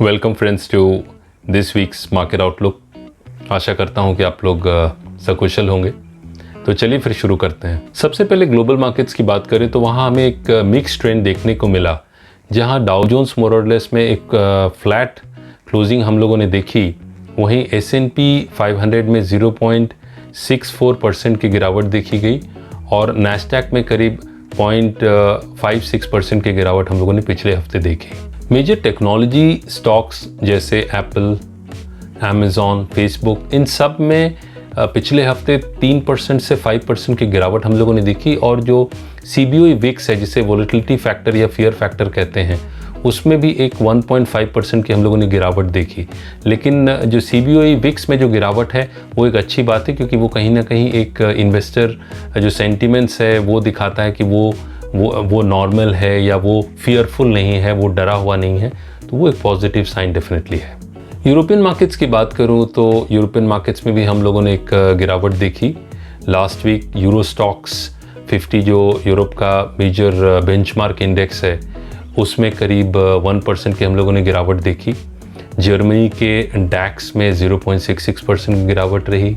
Welcome friends to this week's market outlook. आशा करता हूं कि आप लोग सकुशल होंगे। तो चलिए फिर शुरू करते हैं। सबसे पहले ग्लोबल मार्केट्स की बात करें तो वहां हमें एक मिक्स ट्रेंड देखने को मिला, जहां डाउ जोन्स मोर और लेस में एक फ्लैट क्लोजिंग हम लोगों ने देखी। वहीं S&P 500 में 0.64% की गिरावट देखी गई और नैस्डैक में करीब 0.56% की गिरावट हम लोगों ने पिछले हफ्ते देखी। मेजर टेक्नोलॉजी स्टॉक्स जैसे एप्पल, अमेज़ॉन, फेसबुक, इन सब में पिछले हफ्ते 3% से 5% की गिरावट हम लोगों ने देखी। और जो CBOE विक्स है, जिसे वोलेटिलिटी फैक्टर या फियर फैक्टर कहते हैं, उसमें भी एक 1.5% की हम लोगों ने गिरावट देखी। लेकिन जो CBOE विक्स में जो गिरावट है वो एक अच्छी बात है, क्योंकि वो कहीं ना कहीं एक इन्वेस्टर जो सेंटिमेंट्स है वो दिखाता है कि वो नॉर्मल है या वो फियरफुल नहीं है, वो डरा हुआ नहीं है। तो वो एक पॉजिटिव साइन डेफिनेटली है। यूरोपियन मार्केट्स की बात करूं तो यूरोपियन मार्केट्स में भी हम लोगों ने एक गिरावट देखी। लास्ट वीक यूरो स्टॉक्स 50 जो यूरोप का मेजर बेंचमार्क इंडेक्स है, उसमें करीब 1% की हम लोगों ने गिरावट देखी। जर्मनी के डैक्स में 0.66% की गिरावट रही।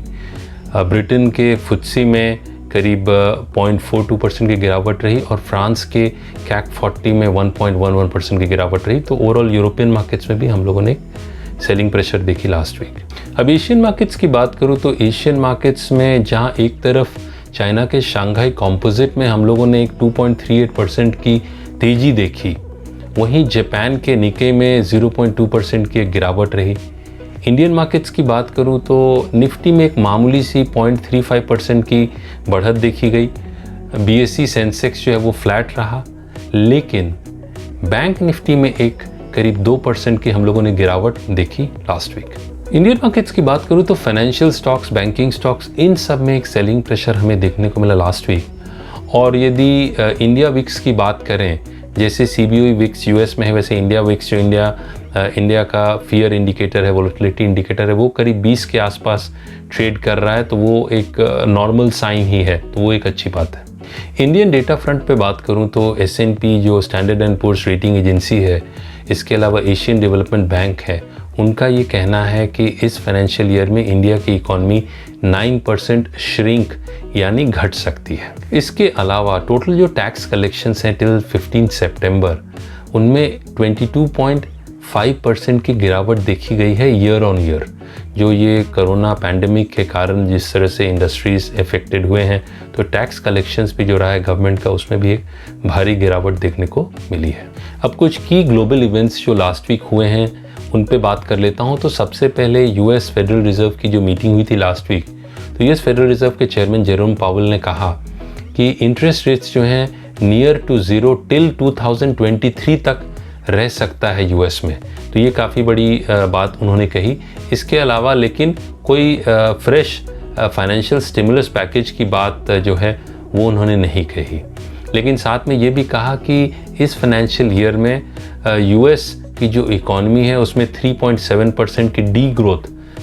ब्रिटेन के FTSE में करीब 0.42% की गिरावट रही और फ्रांस के CAC 40 में 1.11% की गिरावट रही। तो ओवरऑल यूरोपियन मार्केट्स में भी हम लोगों ने सेलिंग प्रेशर देखी लास्ट वीक। अब एशियन मार्केट्स की बात करूं तो एशियन मार्केट्स में जहां एक तरफ चाइना के शंघाई कॉम्पोजिट में हम लोगों ने एक 2.38% की तेजी देखी, वहीं जापान के निके में 0.2% की गिरावट रही। इंडियन मार्केट्स की बात करूं तो निफ्टी में एक मामूली सी 0.35% की बढ़त देखी गई। BSE सेंसेक्स जो है वो फ्लैट रहा, लेकिन बैंक निफ्टी में एक करीब 2% की हम लोगों ने गिरावट देखी लास्ट वीक। इंडियन मार्केट्स की बात करूं तो फाइनेंशियल स्टॉक्स, बैंकिंग स्टॉक्स, इन सब में एक सेलिंग प्रेशर हमें देखने को मिला लास्ट वीक। और यदि इंडिया विक्स की बात करें, जैसे CBOE विक्स US में है, वैसे इंडिया विक्स जो इंडिया का फियर इंडिकेटर है, वोलेटिलिटी इंडिकेटर है, वो करीब 20 के आसपास ट्रेड कर रहा है। तो वो एक नॉर्मल साइन ही है, तो वो एक अच्छी बात है। इंडियन डेटा फ्रंट पे बात करूं तो S&P जो Standard and Poor's rating agency है, इसके अलावा एशियन डेवलपमेंट बैंक है, उनका ये कहना है कि इस फाइनेंशियल ईयर में इंडिया की इकॉनमी 9% श्रिंक यानी घट सकती है। इसके अलावा टोटल जो टैक्स कलेक्शंस हैं टिल 15 सितंबर, उनमें 22.5% की गिरावट देखी गई है ईयर ऑन ईयर। जो ये कोरोना पैंडेमिक के कारण जिस तरह से इंडस्ट्रीज अफेक्टेड हुए हैं, तो टैक्स कलेक्शंस भी जो रहा है गवर्नमेंट का, उसमें भी एक भारी गिरावट देखने को मिली है। अब कुछ की ग्लोबल इवेंट्स जो लास्ट वीक हुए हैं उन पे बात कर लेता हूं। तो सबसे पहले US फेडरल रिजर्व की जो मीटिंग हुई थी लास्ट वीक, तो US फेडरल रिजर्व के चेयरमैन जेरोम पावेल ने कहा कि इंटरेस्ट रेट्स जो हैं नियर टू ज़ीरो टिल 2023 तक रह सकता है US में। तो ये काफ़ी बड़ी बात उन्होंने कही। इसके अलावा लेकिन कोई फ्रेश फाइनेंशियल स्टिमुलस पैकेज की बात जो है वो उन्होंने नहीं कही। लेकिन साथ में ये भी कहा कि इस फाइनेंशियल ईयर में US की जो इकॉनमी है उसमें 3.7% की डी ग्रोथ,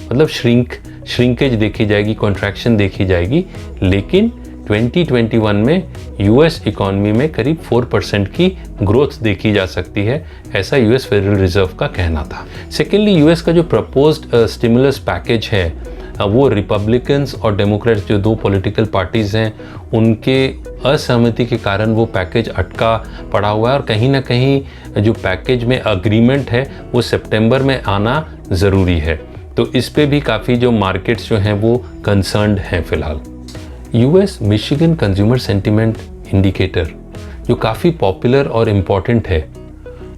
मतलब श्रिंकेज देखी जाएगी, कॉन्ट्रैक्शन देखी जाएगी। लेकिन 2021 में US इकॉनमी में करीब 4% की ग्रोथ देखी जा सकती है, ऐसा US फेडरल रिजर्व का कहना था। सेकेंडली, US का जो प्रपोज्ड स्टिमुलस पैकेज है वो रिपब्लिकन्स और डेमोक्रेट्स जो दो पॉलिटिकल पार्टीज़ हैं, उनके असहमति के कारण वो पैकेज अटका पड़ा हुआ है। और कहीं ना कहीं जो पैकेज में अग्रीमेंट है वो सितंबर में आना ज़रूरी है। तो इस पे भी काफ़ी जो मार्केट्स जो हैं वो कंसर्न्ड हैं फ़िलहाल। US Michigan consumer sentiment indicator जो काफ़ी पॉपुलर और इम्पॉर्टेंट है,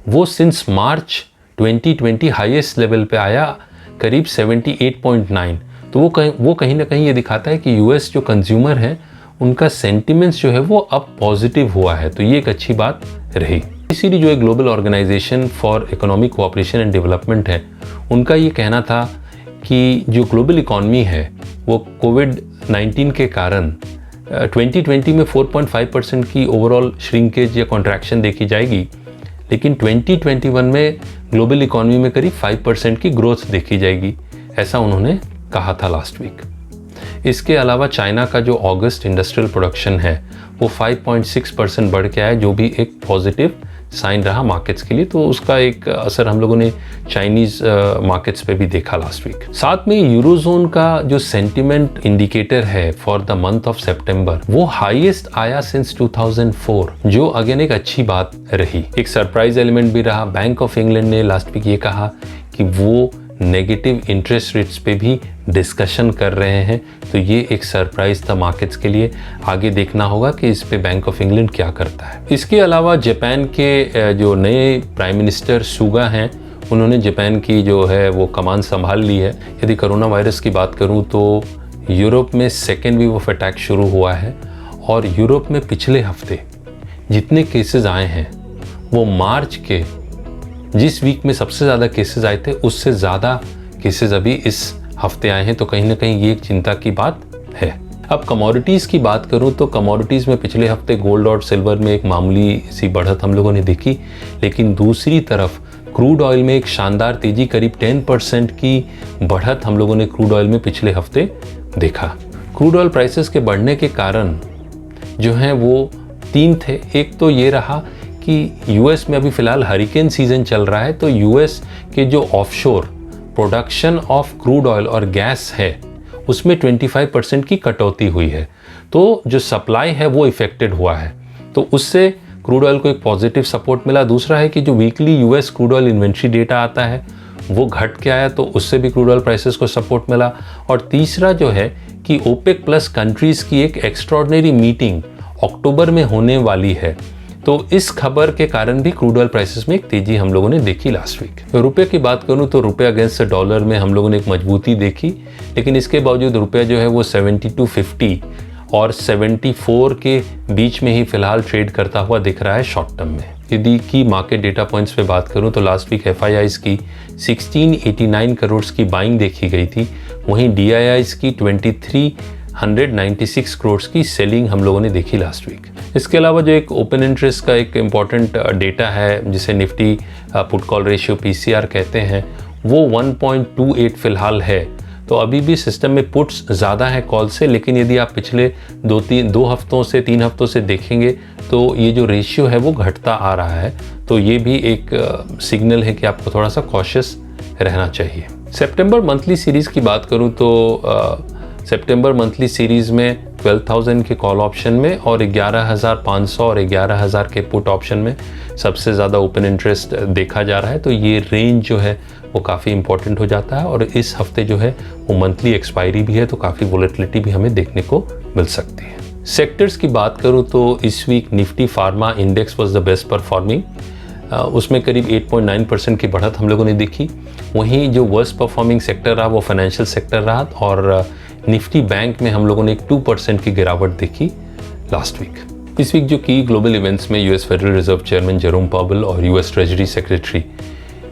वो सिंस मार्च 2020 हाईएस्ट लेवल पे आया, करीब 78.9। तो वो कहीं ना कहीं ये दिखाता है कि US जो कंज्यूमर है उनका सेंटिमेंट्स जो है वो अब पॉजिटिव हुआ है। तो ये एक अच्छी बात रही। OECD जो एक global organisation for economic cooperation and development है, उनका ये कहना था कि जो ग्लोबल इकॉनमी है वो कोविड-19 के कारण 2020 में 4.5% की ओवरऑल श्रिंकेज या कॉन्ट्रैक्शन देखी जाएगी, लेकिन 2021 में ग्लोबल इकॉनमी में करीब 5% की ग्रोथ देखी जाएगी, ऐसा उन्होंने कहा था लास्ट वीक। इसके अलावा चाइना का जो अगस्त इंडस्ट्रियल प्रोडक्शन है वो 5.6% बढ़ के आया, जो भी एक पॉजिटिव साइन रहा मार्केट्स के लिए, तो उसका एक असर हम लोगों ने चाइनीज मार्केट्स पे भी देखा लास्ट वीक। साथ में यूरोजोन का जो सेंटिमेंट इंडिकेटर है फॉर द मंथ ऑफ सितंबर, वो हाईएस्ट आया सिंस 2004, जो अगेन एक अच्छी बात रही। एक सरप्राइज एलिमेंट भी रहा। बैंक ऑफ इंग्लैंड ने लास्ट वीक ये कहा कि वो नेगेटिव इंटरेस्ट रेट्स पे भी डिस्कशन कर रहे हैं, तो ये एक सरप्राइज था मार्केट्स के लिए। आगे देखना होगा कि इस पे बैंक ऑफ इंग्लैंड क्या करता है। इसके अलावा जापान के जो नए प्राइम मिनिस्टर सुगा हैं, उन्होंने जापान की जो है वो कमान संभाल ली है। यदि कोरोना वायरस की बात करूं तो यूरोप में सेकेंड वेव ऑफ अटैक शुरू हुआ है, और यूरोप में पिछले हफ्ते जितने केसेस आए हैं वो मार्च के जिस वीक में सबसे ज़्यादा केसेस आए थे उससे ज़्यादा केसेस अभी इस हफ्ते आए हैं, तो कहीं ना कहीं ये एक चिंता की बात है। अब कमोडिटीज़ की बात करूं तो कमोडिटीज़ में पिछले हफ्ते गोल्ड और सिल्वर में एक मामूली सी बढ़त हम लोगों ने देखी, लेकिन दूसरी तरफ क्रूड ऑयल में एक शानदार तेजी, करीब 10% की बढ़त हम लोगों ने क्रूड ऑयल में पिछले हफ्ते देखा। क्रूड ऑयल प्राइसेस के बढ़ने के कारण जो हैं वो 3 थे। एक तो ये रहा कि यूएस में अभी फ़िलहाल हरिकेन सीज़न चल रहा है, तो यूएस के जो offshore production of crude oil और गैस है उसमें 25% की कटौती हुई है, तो जो सप्लाई है वो इफ़ेक्टेड हुआ है, तो उससे क्रूड ऑयल को एक पॉजिटिव सपोर्ट मिला। दूसरा है कि जो weekly US crude oil inventory data आता है वो घट के आया, तो उससे भी क्रूड ऑयल प्राइसेस को सपोर्ट मिला। और तीसरा जो है कि ओपेक प्लस कंट्रीज़ की एक एक्स्ट्रॉर्डिनरी मीटिंग अक्टूबर में होने वाली है, तो इस खबर के कारण भी क्रूड ऑयल प्राइसेस में एक तेजी हम लोगों ने देखी लास्ट वीक। रुपये की बात करूं तो रुपये अगेंस्ट डॉलर में हम लोगों ने एक मजबूती देखी, लेकिन इसके बावजूद रुपया जो है वो 72.50 और 74 के बीच में ही फिलहाल ट्रेड करता हुआ दिख रहा है शॉर्ट टर्म में। यदि की मार्केट डेटा पॉइंट्स पे बात करूं तो लास्ट वीक FIIs की 1689 करोड़ की बाइंग देखी गई थी, वहीं DIIs की 2396 करोड़ की सेलिंग हम लोगों ने देखी लास्ट वीक। इसके अलावा जो एक ओपन इंटरेस्ट का एक इम्पॉर्टेंट डेटा है जिसे Nifty put call ratio PCR कहते हैं, वो 1.28 फिलहाल है, तो अभी भी सिस्टम में पुट्स ज़्यादा है कॉल से, लेकिन यदि आप पिछले 2 हफ्तों से 3 हफ्तों से देखेंगे तो ये जो रेशियो है वो घटता आ रहा है, तो ये भी एक सिग्नल है कि आपको थोड़ा सा कॉशियस रहना चाहिए। सितंबर मंथली सीरीज़ की बात करूँ तो सितंबर मंथली सीरीज़ में 12,000 के कॉल ऑप्शन में और 11,500 और 11,000 के पुट ऑप्शन में सबसे ज़्यादा ओपन इंटरेस्ट देखा जा रहा है, तो ये रेंज जो है वो काफ़ी इंपॉर्टेंट हो जाता है। और इस हफ्ते जो है वो मंथली एक्सपायरी भी है, तो काफ़ी वोलेटिलिटी भी हमें देखने को मिल सकती है। सेक्टर्स की बात करूँ तो इस week Nifty pharma index was the best performing, उसमें करीब 8.9% की बढ़त हम लोगों ने देखी। वहीं जो वर्स्ट परफॉर्मिंग सेक्टर रहा वो फाइनेंशियल सेक्टर रहा, और निफ्टी बैंक में हम लोगों ने एक 2% की गिरावट देखी लास्ट वीक। इस वीक जो की ग्लोबल इवेंट्स में US federal reserve chairman Jerome Powell और यूएस ट्रेजरी सेक्रेटरी,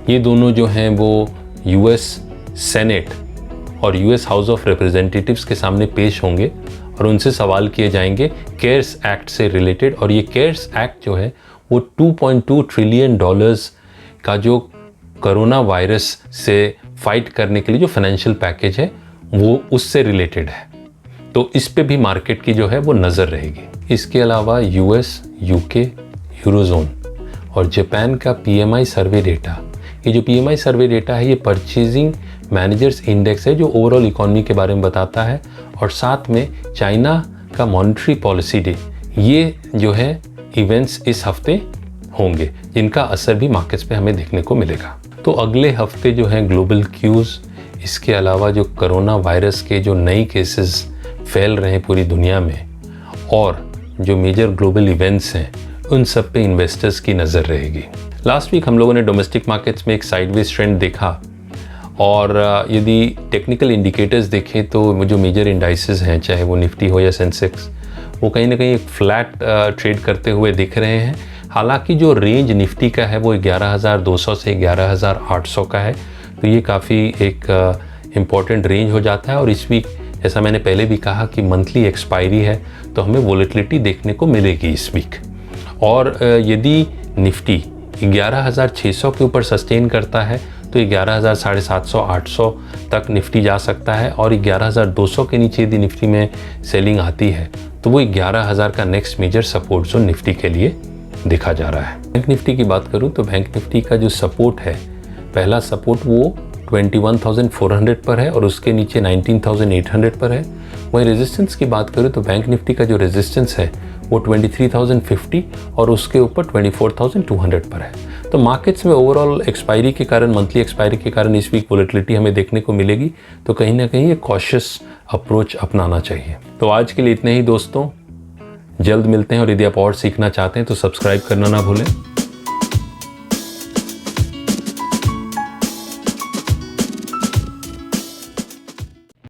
ये दोनों जो हैं वो यूएस सेनेट और यूएस हाउस ऑफ रिप्रेजेंटेटिव्स के सामने पेश होंगे और उनसे सवाल किए जाएंगे केयर्स एक्ट से रिलेटेड। और ये केयर्स एक्ट जो है वो $2.2 ट्रिलियन का जो कोरोना वायरस से फाइट करने के लिए जो फाइनेंशियल पैकेज है वो उससे रिलेटेड है, तो इस पे भी मार्केट की जो है वो नज़र रहेगी। इसके अलावा यूएस, यूके, यूरोजोन और जापान का PMI सर्वे डेटा, ये जो PMI सर्वे डेटा है ये परचेजिंग मैनेजर्स इंडेक्स है जो ओवरऑल इकोनॉमी के बारे में बताता है, और साथ में चाइना का मॉनेटरी पॉलिसी डे, ये जो है इवेंट्स इस हफ्ते होंगे जिनका असर भी मार्केट्स पे हमें देखने को मिलेगा। तो अगले हफ्ते जो है ग्लोबल क्यूज़, इसके अलावा जो कोरोना वायरस के जो नए केसेस फैल रहे हैं पूरी दुनिया में और जो मेजर ग्लोबल इवेंट्स हैं उन सब पे इन्वेस्टर्स की नज़र रहेगी। लास्ट वीक हम लोगों ने डोमेस्टिक मार्केट्स में एक साइडवेज ट्रेंड देखा, और यदि टेक्निकल इंडिकेटर्स देखें तो जो मेजर इंडाइसेस हैं, चाहे वो निफ्टी हो या सेंसेक्स, वो कहीं ना कहीं एक फ्लैट ट्रेड करते हुए दिख रहे हैं। हालांकि जो रेंज निफ्टी का है वो 11,200 से 11,800 का है, तो ये काफ़ी एक इम्पॉर्टेंट रेंज हो जाता है। और इस वीक जैसा मैंने पहले भी कहा कि मंथली एक्सपायरी है, तो हमें वोलेटिलिटी देखने को मिलेगी इस वीक। और यदि निफ्टी 11,600 के ऊपर सस्टेन करता है तो 11,750, 800 तक निफ्टी जा सकता है, और 11,200 के नीचे यदि निफ्टी में सेलिंग आती है तो वो 11,000 का next major support zone Nifty के लिए देखा जा रहा है। बैंक निफ्टी की बात करूं तो बैंक निफ्टी का जो सपोर्ट है, पहला सपोर्ट वो 21,400 पर है और उसके नीचे 19,800 पर है। वहीं रेजिस्टेंस की बात करूं तो बैंक निफ्टी का जो रेजिस्टेंस है वो 23,050 और उसके ऊपर 24,200 पर है। तो मार्केट्स में ओवरऑल एक्सपायरी के कारण, मंथली एक्सपायरी के कारण इस वीक वोलेटिलिटी हमें देखने को मिलेगी, तो कहीं ना कहीं ये कॉशियस अप्रोच अपनाना चाहिए। तो आज के लिए इतने ही दोस्तों, जल्द मिलते हैं और यदि आप और सीखना चाहते हैं तो सब्सक्राइब करना ना भूलें।